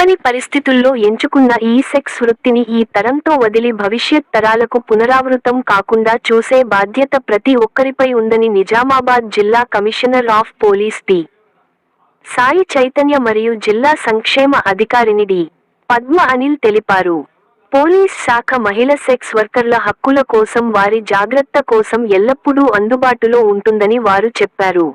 తప్పని పరిస్థితుల్లో ఎంచుకున్న ఈ సెక్స్ వృత్తిని ఈ తరంతో వదిలి భవిష్యత్ తరాలకు పునరావృతం కాకుండా చూసే బాధ్యత ప్రతి ఒక్కరిపై ఉందని నిజామాబాద్ జిల్లా commissioner of police P. Sai Chaitanya మరియు జిల్లా సంక్షేమ అధికారిని డి. పద్మ అనిల్ తెలిపారు. పోలీస్ శాఖ మహిళ సెక్స్ వర్కర్ల హక్కుల కోసం వారి జాగ్రత్త కోసం ఎల్లప్పుడూ అందుబాటులో ఉంటుందని వారు చెప్పారు.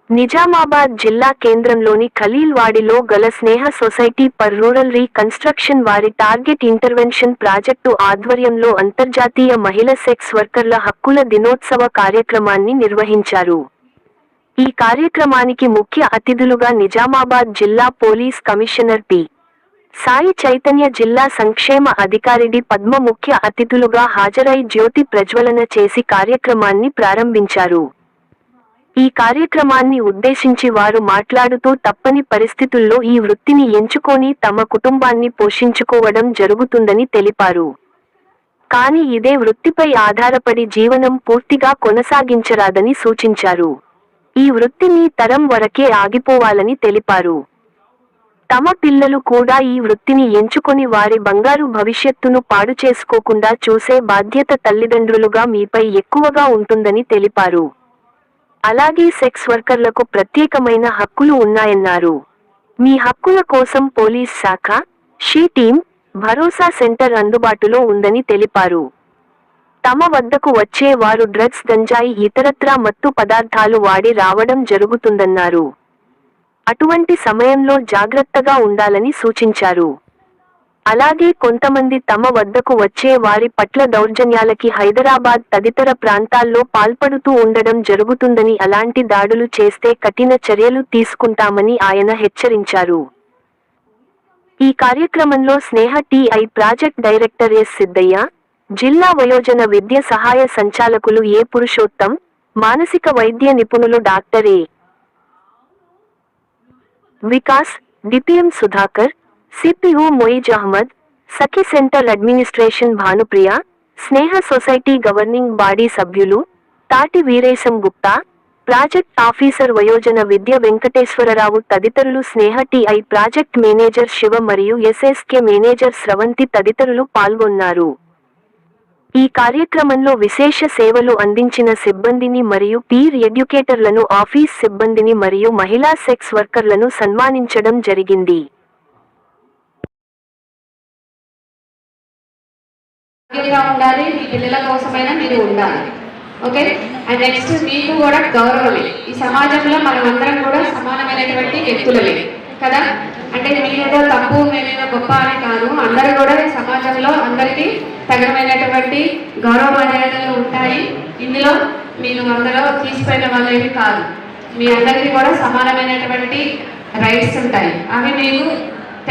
నిజామాబాద్ జిల్లా కేంద్రంలోని ఖలీల్వాడిలో గల స్నేహ సొసైటీ ఫర్ రూరల్ రీకన్స్ట్రక్షన్ వారి టార్గెట్ ఇంటర్వెన్షన్ ప్రాజెక్టు ఆధ్వర్యంలో అంతర్జాతీయ మహిళ సెక్స్ వర్కర్ల హక్కుల దినోత్సవ కార్యక్రమాన్ని నిర్వహించారు. ఈ కార్యక్రమానికి ముఖ్య అతిథులుగా నిజామాబాద్ జిల్లా police commissioner P. Sai Chaitanya, జిల్లా సంక్షేమ అధికారి డి. పద్మ ముఖ్య అతిథులుగా హాజరై జ్యోతి ప్రజ్వలన చేసి కార్యక్రమాన్ని ప్రారంభించారు. ఈ కార్యక్రమాన్ని ఉద్దేశించి వారు మాట్లాడుతూ తప్పని పరిస్థితుల్లో ఈ వృత్తిని ఎంచుకొని తమ కుటుంబాన్ని పోషించుకోవడం జరుగుతుందని తెలిపారు. కానీ ఇదే వృత్తిపై ఆధారపడి జీవనం పూర్తిగా కొనసాగించరాదని సూచించారు. ఈ వృత్తి మీ తరం వరకే ఆగిపోవాలని తెలిపారు. తమ పిల్లలు కూడా ఈ వృత్తిని ఎంచుకొని వారి బంగారు భవిష్యత్తును పాడు చేసుకోకుండా చూసే బాధ్యత తల్లిదండ్రులుగా మీపై ఎక్కువగా ఉంటుందని తెలిపారు. అలాగే సెక్స్ వర్కర్లకు ప్రత్యేకమైన హక్కులు ఉన్నాయన్నారు. మీ హక్కుల కోసం పోలీస్ శాఖ, షీ టీమ్, భరోసా సెంటర్ అందుబాటులో ఉందని తెలిపారు. తమ వద్దకు వచ్చే వారు డ్రగ్స్, గంజాయి, ఇతరత్రా మత్తు పదార్థాలు వాడి రావడం జరుగుతుందన్నారు. అటువంటి సమయంలో జాగ్రత్తగా ఉండాలని సూచించారు. అలాగే కొంతమంది తమ వద్దకు వచ్చే వారి పట్ల దౌర్జన్యాలకి హైదరాబాద్ తదితర ప్రాంతాల్లో పాల్పడుతూ ఉండడం జరుగుతుందని, అలాంటి దాడులు చేస్తే కఠిన చర్యలు తీసుకుంటామని ఆయన హెచ్చరించారు. ఈ కార్యక్రమంలో Sneha TI. Project director S. Siddaiah, జిల్లా వయోజన విద్య సహాయ సంచాలకులు ఏ. పురుషోత్తం, మానసిక వైద్య నిపుణులు doctor A. Vikas, DPM Sudhakar, CPO Moiz Ahmed, Sakhi centre administration Bhanupriya, Sneha society governing body సభ్యులు, తాటి వీరేశం గుప్తా, ప్రాజెక్ట్ ఆఫీసర్ వయోజన విద్య వెంకటేశ్వరరావు తదితరులు, స్నేహ టి.ఐ. ప్రాజెక్ట్ మేనేజర్ శివ మరియు ఎస్ఎస్కే మేనేజర్ స్రవంతి తదితరులు పాల్గొన్నారు. ఈ కార్యక్రమంలో విశేష సేవలు అందించిన సిబ్బందిని మరియు పీర్ ఎడ్యుకేటర్లను, ఆఫీస్ సిబ్బందిని మరియు మహిళా సెక్స్ వర్కర్లను సన్మానించడం జరిగింది. ఉండాలి, మీ పిల్లల కోసమైనా మీరు ఉండాలి. ఓకే, అండ్ నెక్స్ట్ మీకు కూడా గౌరవమే. ఈ సమాజంలో మనం అందరం కూడా సమానమైనటువంటి వ్యక్తులమే కదా. అంటే మీరేదో తప్పు, మేమేదో గొప్ప అని కాదు. అందరూ కూడా సమాజంలో అందరికీ తగినమైనటువంటి గౌరవ మర్యాదలు ఉంటాయి. ఇందులో మీరు అందరూ తీసిపోయిన వాళ్ళేమి కాదు. మీ అందరికీ కూడా సమానమైనటువంటి రైట్స్ ఉంటాయి. అవి మీకు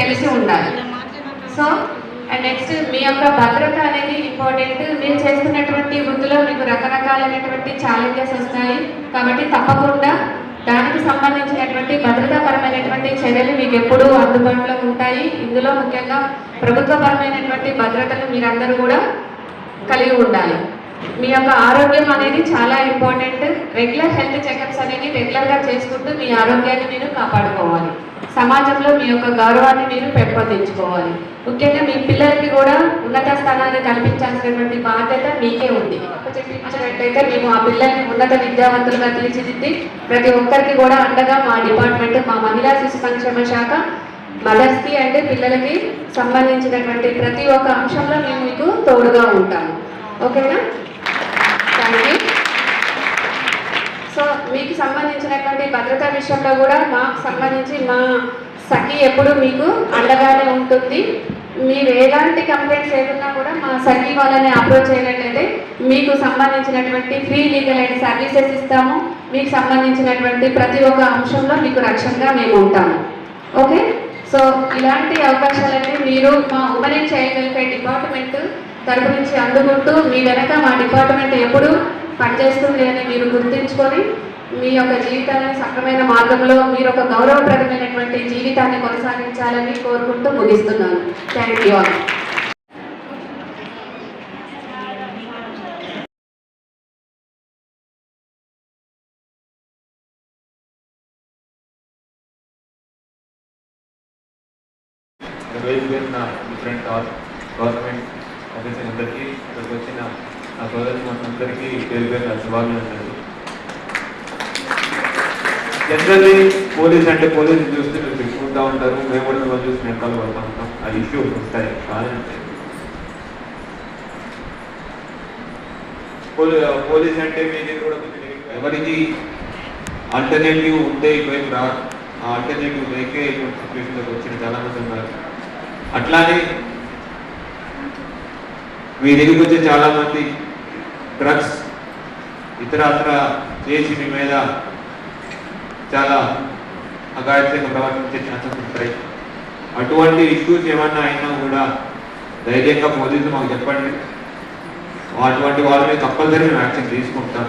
తెలిసి ఉండాలి. సో అండ్ నెక్స్ట్ మీ యొక్క భద్రత అనేది ఇంపార్టెంట్. మీరు చేస్తున్నటువంటి వృత్తిలో మీకు రకరకాలైనటువంటి ఛాలెంజెస్ వస్తాయి. కాబట్టి తప్పకుండా దానికి సంబంధించినటువంటి భద్రతాపరమైనటువంటి చర్యలు మీకు ఎప్పుడూ అందుబాటులో ఉంటాయి. ఇందులో ముఖ్యంగా ప్రభుత్వపరమైనటువంటి భద్రతను మీరందరూ కూడా కలిగి ఉండాలి. మీ యొక్క ఆరోగ్యం అనేది చాలా ఇంపార్టెంట్. రెగ్యులర్ హెల్త్ చెకప్స్ అనేది రెగ్యులర్గా చేసుకుంటూ మీ ఆరోగ్యాన్ని మీరు కాపాడుకోవాలి. సమాజంలో మీ యొక్క గౌరవాన్ని మీరు పెంపొందించుకోవాలి. ముఖ్యంగా మీ పిల్లలకి కూడా ఉన్నత స్థానాన్ని కల్పించాల్సినటువంటి బాధ్యత మీకే ఉంది. చెప్పించినట్లయితే మేము ఆ పిల్లల్ని ఉన్నత విద్యావంతులుగా తీర్చిదిద్ది ప్రతి ఒక్కరికి కూడా అండగా మా డిపార్ట్మెంట్, మా మహిళా శిశు సంక్షేమ శాఖ మదర్స్కి అంటే పిల్లలకి సంబంధించినటువంటి ప్రతి ఒక్క అంశంలో మేము మీకు తోడుగా ఉంటాము. ఓకేనా? Thank you. సో మీకు సంబంధించినటువంటి భద్రతా విషయంలో కూడా మాకు సంబంధించి మా సఖి ఎప్పుడు మీకు అండగానే ఉంటుంది. మీరు ఎలాంటి కంప్లైంట్స్ ఏదన్నా కూడా మా సఖి వాళ్ళని అప్రోచ్ అయినట్లయితే మీకు సంబంధించినటువంటి ఫ్రీ లీగల్ ఎయిడ్ సర్వీసెస్ ఇస్తాము. మీకు సంబంధించినటువంటి ప్రతి ఒక్క అంశంలో మీకు రక్షణగా మేము ఉంటాము. ఓకే, సో ఇలాంటి అవకాశాలన్నీ మీరు మా women and child welfare department తరపు నుంచి అందుకుంటూ మీ వెనక మా డిపార్ట్మెంట్ ఎప్పుడు పనిచేస్తుంది అని మీరు గుర్తించుకొని మీ యొక్క జీవితాన్ని సక్రమైన మార్గంలో మీరు ఒక గౌరవప్రదమైనటువంటి జీవితాన్ని కొనసాగించాలని కోరుకుంటూ ముగిస్తున్నాను. Thank you all. వేరు వేరున డిఫరెంట్ గవర్నమెంట్ ఆఫీసర్ అందరికీ ఇక్కడికి వచ్చిన నా సోదరి మనందరికీ పేరు పేరు నా శుభాభినందనలు. జనరల్లీ పోలీస్ అంటే పోలీసు చూస్తే మీరు తిట్టుకుంటూ ఉంటారు, మేము కూడా మిమ్మల్ని చూసి వెనకాల పడుతూ ఉంటాం. ఆ ఇష్యూస్ వస్తాయి కాదంటే పోలీస్ అంటే మీరు కూడా ఎవరికి ఆల్టర్నేటివ్ ఉంటే ఇటువైపు రా, ఆ ఆల్టర్నేటివ్ లేకే ఇటువంటి సిచ్యువేషన్లోకి వచ్చిన చాలామంది ఉన్నారు. అట్లానే మీ దగ్గరికి వచ్చే చాలామంది డ్రగ్స్ ఇతరత్ర చేసి మీ మీద చాలా అగాధ్యంగా ప్రవర్తించే ఛాన్సెస్ ఉంటాయి. అటువంటి ఇష్యూస్ ఏమన్నా అయినా కూడా ధైర్యంగా పోలీసులు మాకు చెప్పండి, అటువంటి వాళ్ళ మీద కంపల్సరీ మేము యాక్షన్ తీసుకుంటాం.